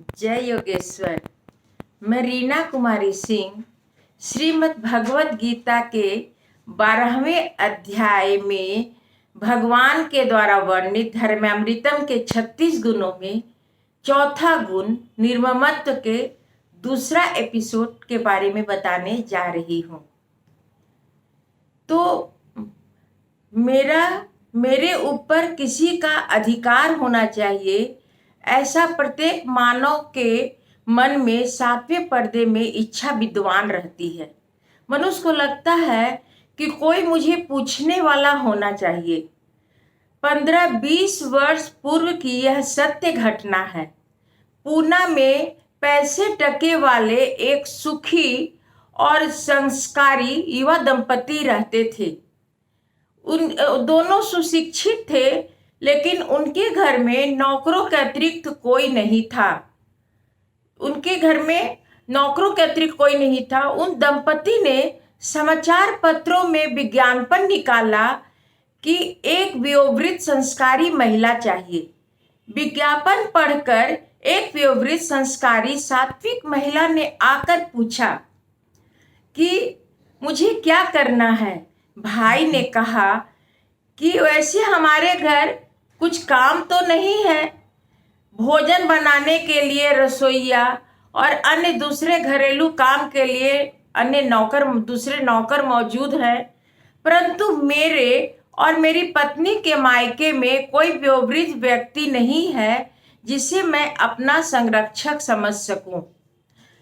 जय योगेश्वर। मैं रीना कुमारी सिंह श्रीमद् भगवत गीता के 12वें अध्याय में भगवान के द्वारा वर्णित धर्मामृतम के 36 गुणों में चौथा गुण निर्ममत्व के दूसरा एपिसोड के बारे में बताने जा रही हूँ। तो मेरे ऊपर किसी का अधिकार होना चाहिए, ऐसा प्रत्येक मानव के मन में 7वें पर्दे में इच्छा विद्वान रहती है। मनुष्य को लगता है कि कोई मुझे पूछने वाला होना चाहिए। 15-20 वर्ष पूर्व की यह सत्य घटना है। पूना में पैसे टके वाले एक सुखी और संस्कारी युवा दंपति रहते थे। उन दोनों सुशिक्षित थे, लेकिन उनके घर में नौकरों के अतिरिक्त कोई नहीं था। उन दंपति ने समाचार पत्रों में विज्ञापन निकाला कि एक वयोवृद्ध संस्कारी महिला चाहिए। विज्ञापन पढ़कर एक वयोवृद्ध संस्कारी सात्विक महिला ने आकर पूछा कि मुझे क्या करना है। भाई ने कहा कि वैसे हमारे घर कुछ काम तो नहीं है। भोजन बनाने के लिए रसोइया और अन्य दूसरे घरेलू काम के लिए दूसरे नौकर मौजूद हैं, परंतु मेरे और मेरी पत्नी के मायके में कोई वयोवृद्ध व्यक्ति नहीं है जिसे मैं अपना संरक्षक समझ सकूं।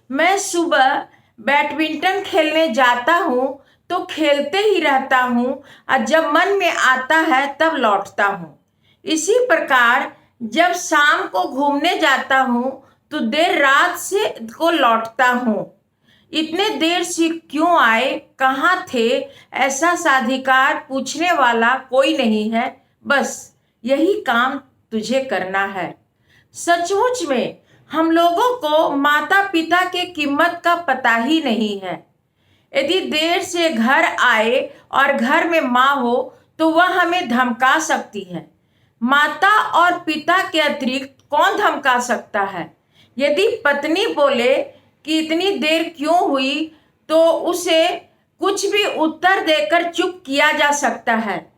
मैं सुबह बैडमिंटन खेलने जाता हूँ तो खेलते ही रहता हूँ और जब मन में आता है तब लौटता हूँ। इसी प्रकार जब शाम को घूमने जाता हूँ तो देर रात से को लौटता हूँ। इतने देर से क्यों आए, कहाँ थे, ऐसा साधिकार पूछने वाला कोई नहीं है। बस यही काम तुझे करना है। सचमुच में हम लोगों को माता पिता के कीमत का पता ही नहीं है। यदि देर से घर आए और घर में माँ हो तो वह हमें धमका सकती है। माता और पिता के अतिरिक्त कौन धमका सकता है? यदि पत्नी बोले कि इतनी देर क्यों हुई तो उसे कुछ भी उत्तर देकर चुप किया जा सकता है।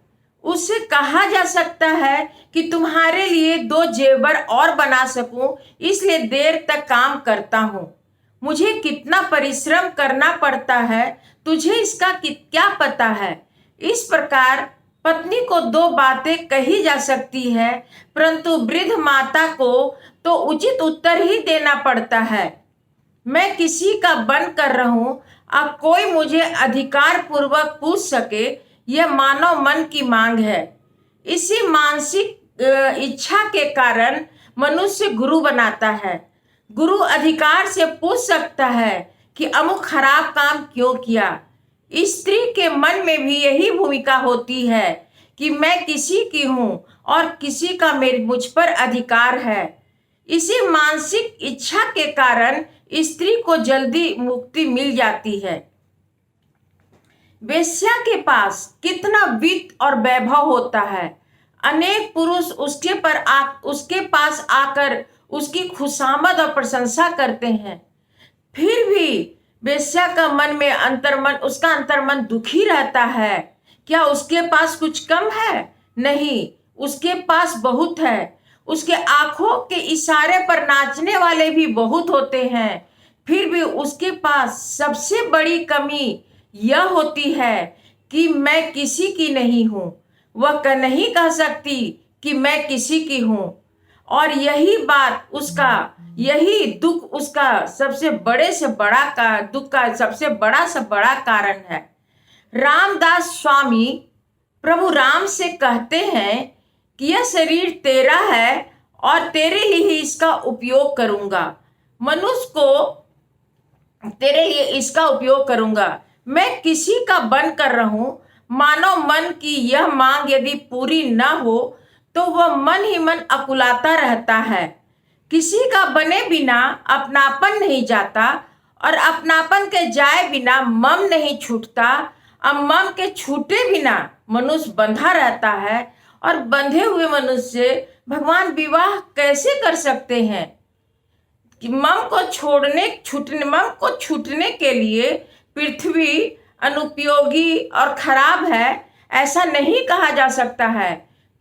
उससे कहा जा सकता है कि तुम्हारे लिए 2 जेवर और बना सकूं, इसलिए देर तक काम करता हूँ। मुझे कितना परिश्रम करना पड़ता है, तुझे इसका क्या पता है। इस प्रकार पत्नी को 2 बातें कही जा सकती है, परंतु वृद्ध माता को तो उचित उत्तर ही देना पड़ता है। मैं किसी का बन कर रहूं, अब कोई मुझे अधिकार पूर्वक पूछ सके, यह मानव मन की मांग है। इसी मानसिक इच्छा के कारण मनुष्य गुरु बनाता है। गुरु अधिकार से पूछ सकता है कि अमुक खराब काम क्यों किया। स्त्री के मन में भी यही भूमिका होती है कि मैं किसी की हूँ और किसी का मुझ पर अधिकार है। इसी मानसिक इच्छा के कारण स्त्री को जल्दी मुक्ति मिल जाती है। वेश्या के पास कितना वित्त और वैभव होता है। अनेक पुरुष उसके पास आकर उसकी खुशामद और प्रशंसा करते हैं, फिर भी वेश्या का उसका अंतर्मन दुखी रहता है। क्या उसके पास कुछ कम है? नहीं, उसके पास बहुत है। उसके आंखों के इशारे पर नाचने वाले भी बहुत होते हैं, फिर भी उसके पास सबसे बड़ी कमी यह होती है कि मैं किसी की नहीं हूँ। वह नहीं कह सकती कि मैं किसी की हूँ, और यही दुख उसका सबसे बड़ा कारण है। रामदास स्वामी प्रभु राम से कहते हैं कि यह शरीर तेरा है और तेरे ही इसका उपयोग करूंगा। मनुष्य को तेरे लिए इसका उपयोग करूंगा। मैं किसी का बन कर रहूं। मानव मन की यह मांग यदि पूरी न हो तो वह मन ही मन अकुलाता रहता है। किसी का बने बिना अपनापन नहीं जाता, और अपनापन के जाए बिना मम नहीं छूटता। अब मम के छूटे बिना मनुष्य बंधा रहता है, और बंधे हुए मनुष्य भगवान विवाह कैसे कर सकते हैं? कि मम को छूटने के लिए पृथ्वी अनुपयोगी और खराब है ऐसा नहीं कहा जा सकता है,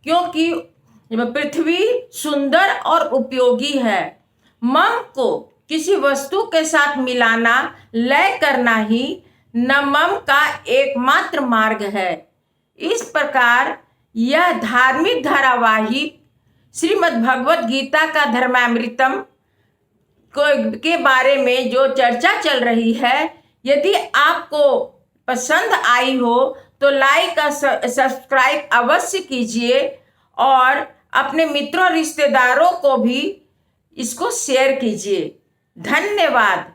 क्योंकि पृथ्वी सुंदर और उपयोगी है। मम को किसी वस्तु के साथ मिलाना, लय करना ही नमम का एकमात्र मार्ग है। इस प्रकार यह धार्मिक धारावाहिक श्रीमद् भगवत गीता का धर्मामृतम के बारे में जो चर्चा चल रही है, यदि आपको पसंद आई हो तो लाइक और सब्सक्राइब अवश्य कीजिए और अपने मित्रों रिश्तेदारों को भी इसको शेयर कीजिए। धन्यवाद।